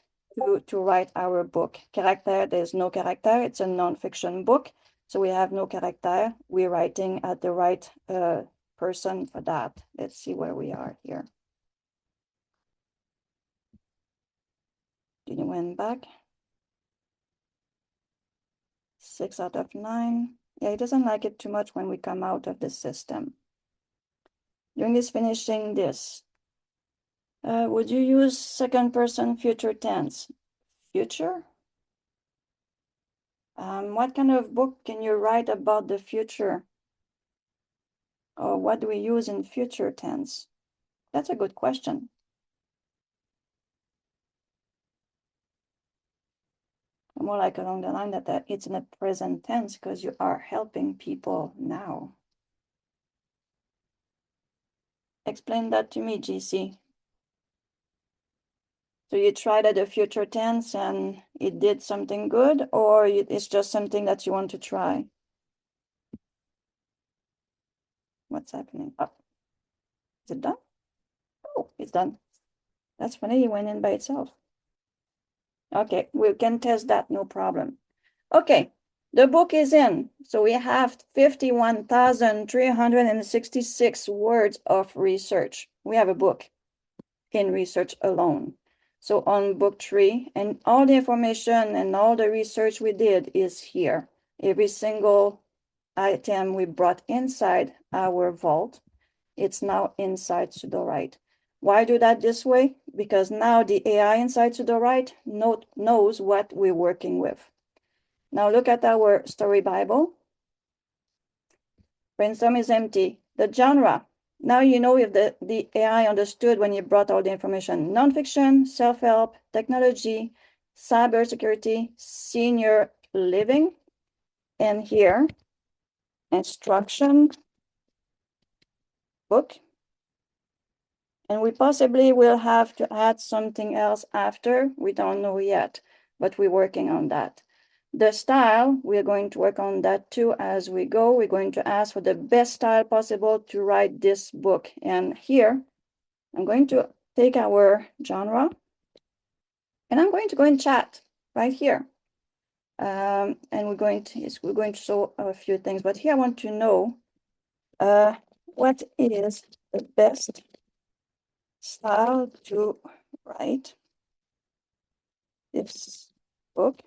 to write our book. Character, there's no character. It's a nonfiction book. So we have no character. We're writing at the right person for that. Let's see where we are here. Did you went back? 6 out of 9. Yeah, he doesn't like it too much when we come out of the system. During this finishing this, would you use second person future tense? Future? What kind of book can you write about the future? Or what do we use in future tense? That's a good question. More like along the line that it's in the present tense because you are helping people now. Explain that to me, GC. So you tried at the future tense and it did something good, or it's just something that you want to try? What's happening? Oh, is it done? Oh, it's done. That's funny, it went in by itself. Okay, we can test that, no problem. Okay, the book is in. So we have 51,366 words of research. We have a book in research alone. So on book 3, and all the information and all the research we did is here. Every single item we brought inside our vault, it's now inside Sudowrite. Why do that this way? Because now the AI inside Sudowrite knows what we're working with. Now look at our story Bible. Brainstorm is empty. The genre. Now you know if the AI understood when you brought all the information. Nonfiction, self-help, technology, cybersecurity, senior living, and here, instruction book. And we possibly will have to add something else after. We don't know yet, but we're working on that. The style, we're going to work on that too as we go. We're going to ask for the best style possible to write this book. And here, I'm going to take our genre and I'm going to go in chat right here. And we're going to show a few things, but here I want to know what is the best style to write this book.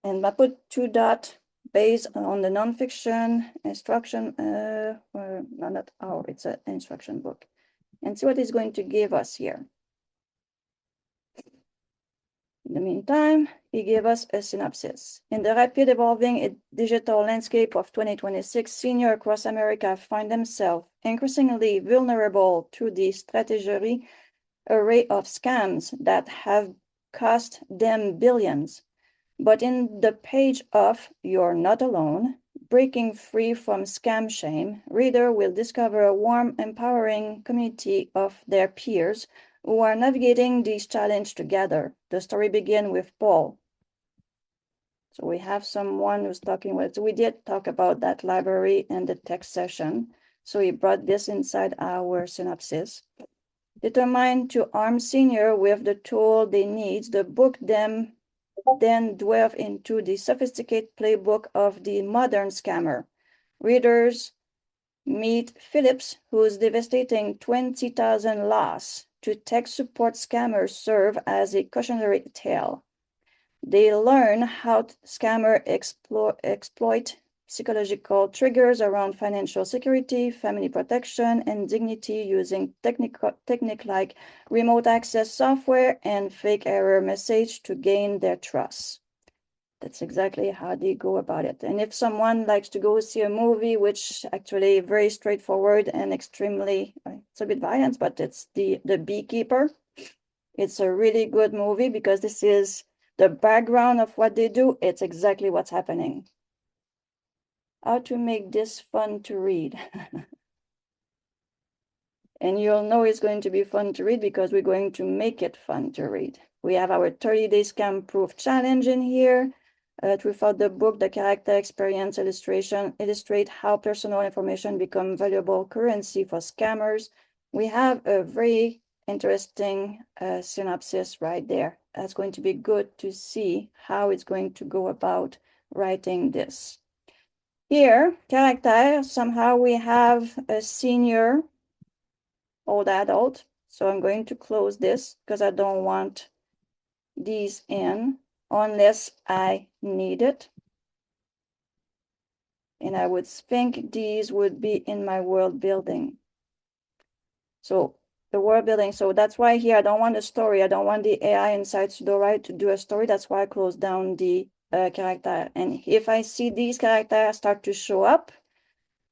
And I put 2 dots based on the nonfiction instruction, or not, oh, it's an instruction book. And see what it's going to give us here. In the meantime, he gave us a synopsis. In the rapid evolving digital landscape of 2026, seniors across America find themselves increasingly vulnerable to the strategic array of scams that have cost them billions. But in the page of You're Not Alone, Breaking Free from Scam Shame, reader will discover a warm, empowering community of their peers who are navigating this challenge together. The story begins with Paul. So we have someone who's talking with, we did talk about that library in the text session. So he brought this inside our synopsis. Determined to arm senior with the tool they need, the book then delve into the sophisticated playbook of the modern scammer. Readers meet Phillips, whose devastating 20,000 loss to tech support scammers serve as a cautionary tale. They learn how scammers exploit psychological triggers around financial security, family protection, and dignity using technique like remote access software and fake error message to gain their trust. That's exactly how they go about it. And if someone likes to go see a movie, which actually very straightforward and extremely, it's a bit violent, but it's the Beekeeper. It's a really good movie because this is the background of what they do. It's exactly what's happening. How to make this fun to read. And you'll know it's going to be fun to read because we're going to make it fun to read. We have our 30-day scam proof challenge in here. Throughout the book, the character experience illustration illustrate how personal information become valuable currency for scammers. We have a very interesting synopsis right there. That's going to be good to see how it's going to go about writing this. Here, character, somehow we have a senior old adult. So I'm going to close this because I don't want these in unless I need it. And I would think these would be in my world building. So the world building, so that's why here I don't want a story. I don't want the AI inside Sudowrite to do a story. That's why I close down the character. And if I see these characters start to show up,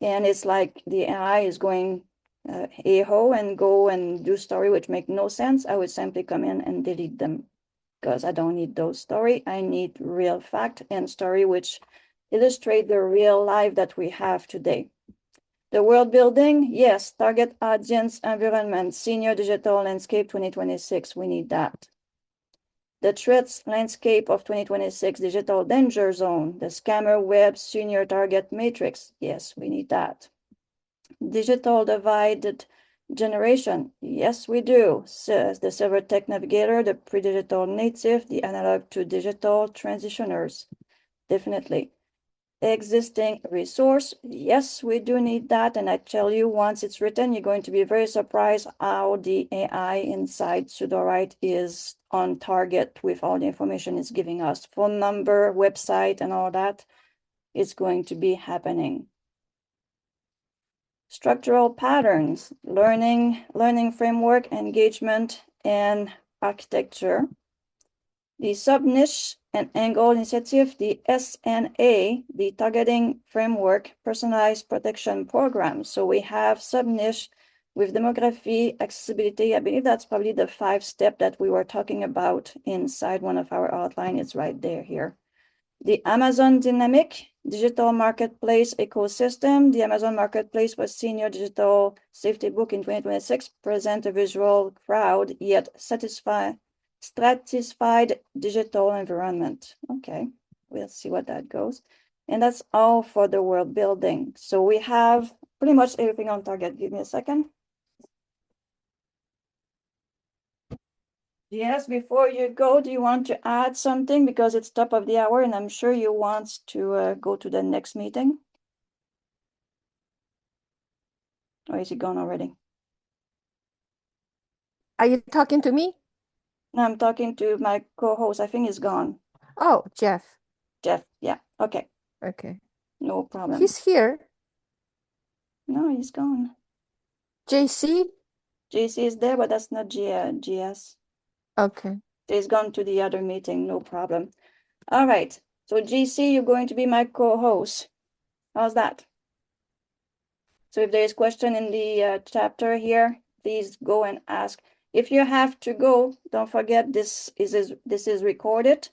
and it's like the AI is going a-ho and go and do story which make no sense, I would simply come in and delete them because I don't need those story. I need real fact and story which illustrate the real life that we have today. The world building, yes, target audience environment, senior digital landscape 2026, we need that. The threats landscape of 2026, digital danger zone, the scammer web senior target matrix, yes, we need that. Digital divided generation, yes, we do. So the server tech navigator, the pre-digital native, the analog to digital transitioners, definitely. Existing resource, yes, we do need that. And I tell you, once it's written, you're going to be very surprised how the AI inside Sudowrite is on target with all the information it's giving us. Phone number, website, and all that is going to be happening. Structural patterns, learning framework, engagement, and architecture. The sub-niche and Angle Initiative, the SNA, the Targeting Framework Personalized Protection Program. So we have sub-niche with demography, accessibility. I believe that's probably the 5-step that we were talking about inside one of our outline. It's right there here. The Amazon Dynamic Digital Marketplace Ecosystem. The Amazon Marketplace for Senior Digital Safety Book in 2026 present a visual crowd, yet stratified digital environment. Okay, we'll see what that goes. And that's all for the world building. So we have pretty much everything on target. Give me a second. Yes, before you go, do you want to add something? Because it's top of the hour and I'm sure you want to go to the next meeting. Or is he gone already? Are you talking to me? No, I'm talking to my co-host. I think he's gone. Oh, Jeff. Jeff, yeah, okay. Okay. No problem. He's here. No, he's gone. JC? JC is there, but that's not GS. Okay. He's gone to the other meeting, no problem. All right, so GC, you're going to be my co-host. How's that? So if there is question in the chapter here, please go and ask. If you have to go, don't forget this is recorded,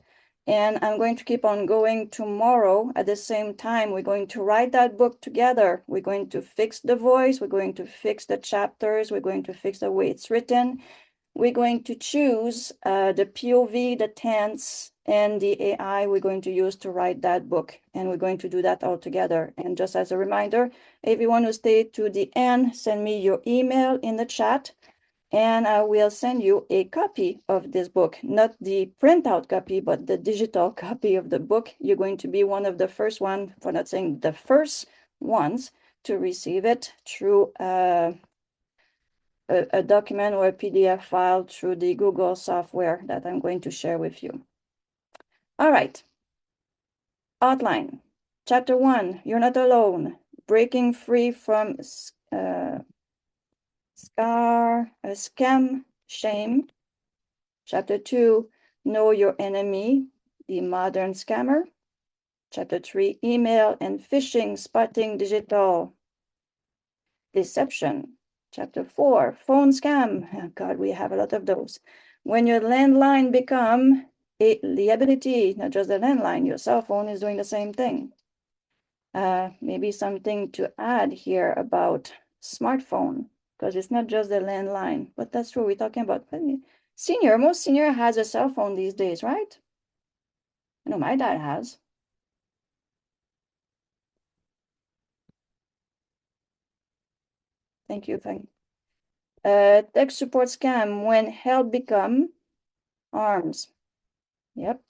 and I'm going to keep on going tomorrow at the same time. We're going to write that book together. We're going to fix the voice. We're going to fix the chapters. We're going to fix the way it's written. We're going to choose the POV, the tense, and the AI we're going to use to write that book. And we're going to do that all together. And just as a reminder, everyone who stayed to the end, send me your email in the chat, and I will send you a copy of this book, not the printout copy, but the digital copy of the book. You're going to be one of the first one, for not saying the first ones, to receive it through a document or a PDF file through the Google software that I'm going to share with you. All right. Outline. Chapter 1, You're Not Alone. Breaking free from scam shame. Chapter 2, Know Your Enemy, the Modern Scammer. Chapter 3, Email and Phishing Spotting Digital Deception. Chapter 4, phone scam. Oh God, we have a lot of those. When your landline become a liability, not just the landline, your cell phone is doing the same thing. Maybe something to add here about smartphone, because it's not just the landline, but that's true. We're talking about senior. Most senior has a cell phone these days, right? I know my dad has. Thank you, thank you. Tech support scam when help become arms. Yep.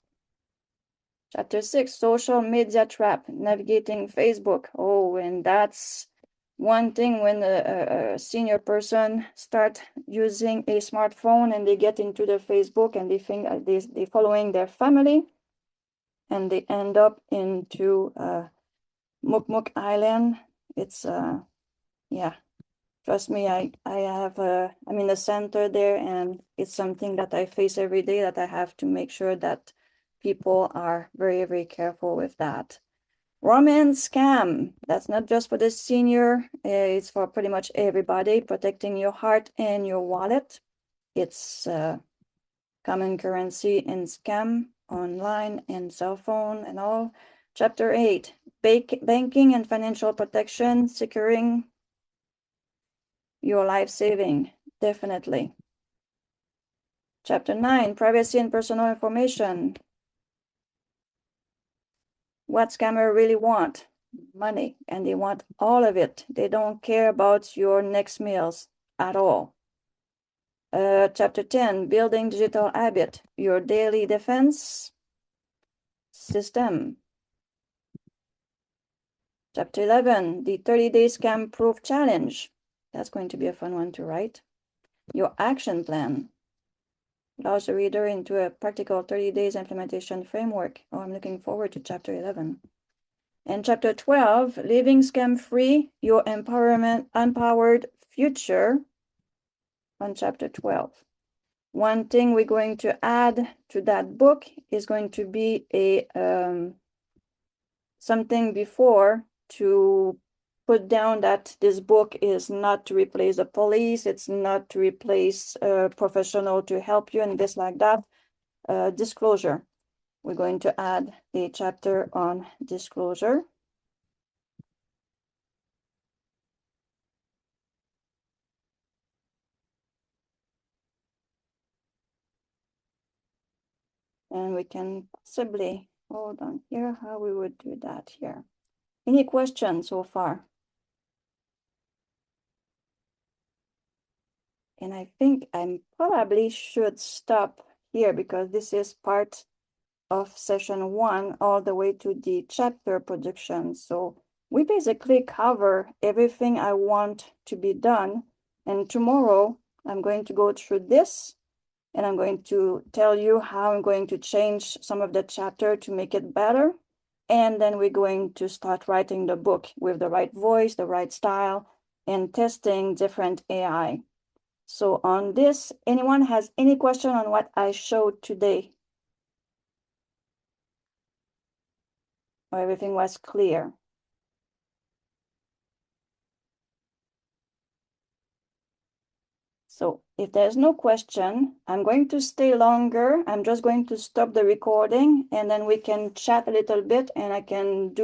Chapter 6, social media trap, navigating Facebook. Oh, and that's one thing when a senior person start using a smartphone and they get into the Facebook and they think they're following their family and they end up into Mukmuk Island. It's, yeah. Trust me, I'm in the center there, and it's something that I face every day that I have to make sure that people are very, very careful with that. Romance scam, that's not just for the senior, it's for pretty much everybody, protecting your heart and your wallet. It's common currency in scam, online and cell phone and all. Chapter 8, banking and financial protection, securing your life saving, definitely. Chapter 9, privacy and personal information. What scammers really want? Money, and they want all of it. They don't care about your next meals at all. Chapter 10, building digital habit, your daily defense system. Chapter 11, the 30-day scam proof challenge. That's going to be a fun one to write. Your action plan allows the reader into a practical 30 days implementation framework. Oh, I'm looking forward to chapter 11. And chapter 12, living scam free, your empowered future on chapter 12. one thing we're going to add to that book is going to be a something before to put down that this book is not to replace the police, it's not to replace a professional to help you and this like that. Disclosure. We're going to add a chapter on disclosure. And we can possibly, hold on here, how we would do that here. Any questions so far? And I think I probably should stop here because this is part of session 1 all the way to the chapter production. So we basically cover everything I want to be done. And tomorrow I'm going to go through this and I'm going to tell you how I'm going to change some of the chapter to make it better. And then we're going to start writing the book with the right voice, the right style, and testing different AI. So on this, anyone has any question on what I showed today? Or everything was clear? So if there's no question, I'm going to stay longer. I'm just going to stop the recording and then we can chat a little bit and I can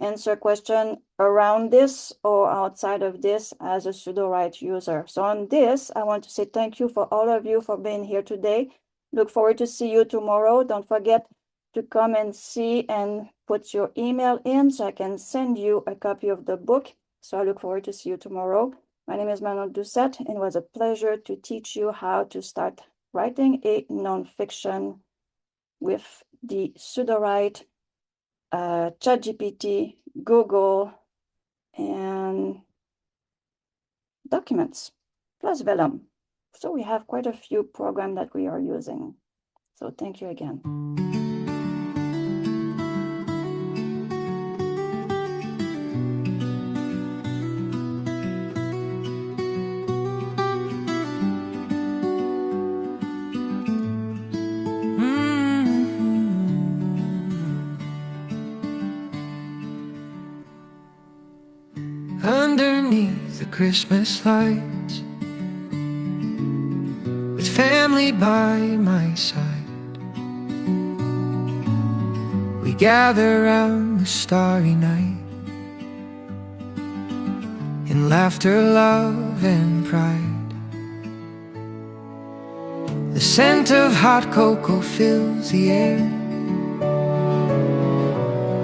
answer question around this or outside of this as a Sudowrite user. So on this, I want to say thank you for all of you for being here today. Look forward to see you tomorrow. Don't forget to come and see and put your email in so I can send you a copy of the book. So I look forward to see you tomorrow. My name is Manon Doucette, and it was a pleasure to teach you how to start writing a nonfiction with the Sudowrite, ChatGPT, Google, and documents, plus Vellum. So we have quite a few programs that we are using. So thank you again. Underneath the Christmas lights, with family by my side, we gather round the starry night, in laughter, love, and pride. The scent of hot cocoa fills the air,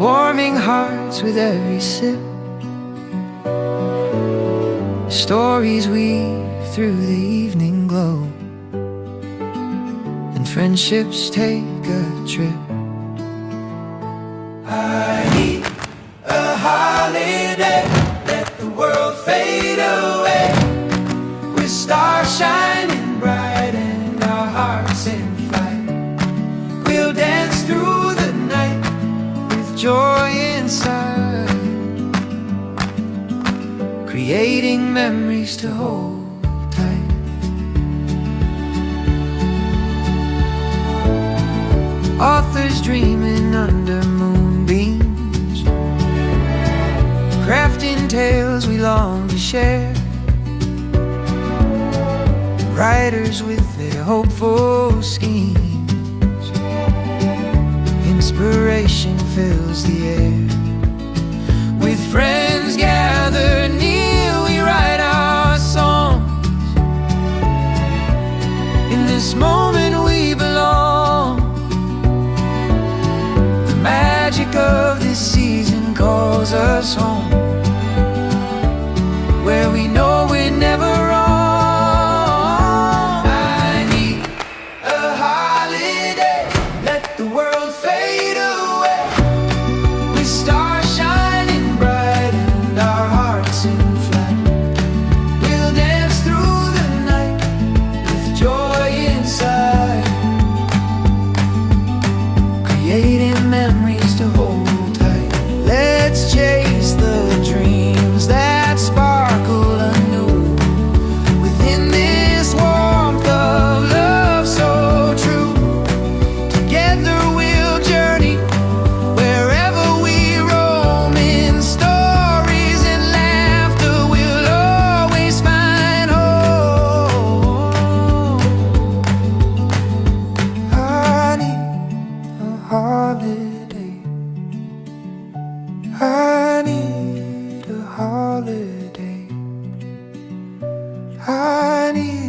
warming hearts with every sip. Stories weave through the evening glow, and friendships take a trip. I need a holiday, let the world fade away, with stars shining bright and our hearts in flight. We'll dance through the night with joy inside, creating memories to hold tight. Authors dreaming under moonbeams, crafting tales we long to share. Writers with their hopeful schemes, inspiration fills the air. With friends gathered near, we write our songs. In this moment we belong. The magic of this season calls us home, where we know we're never wrong. I need a holiday, let the world fade away, with stars shining bright I need a holiday. I need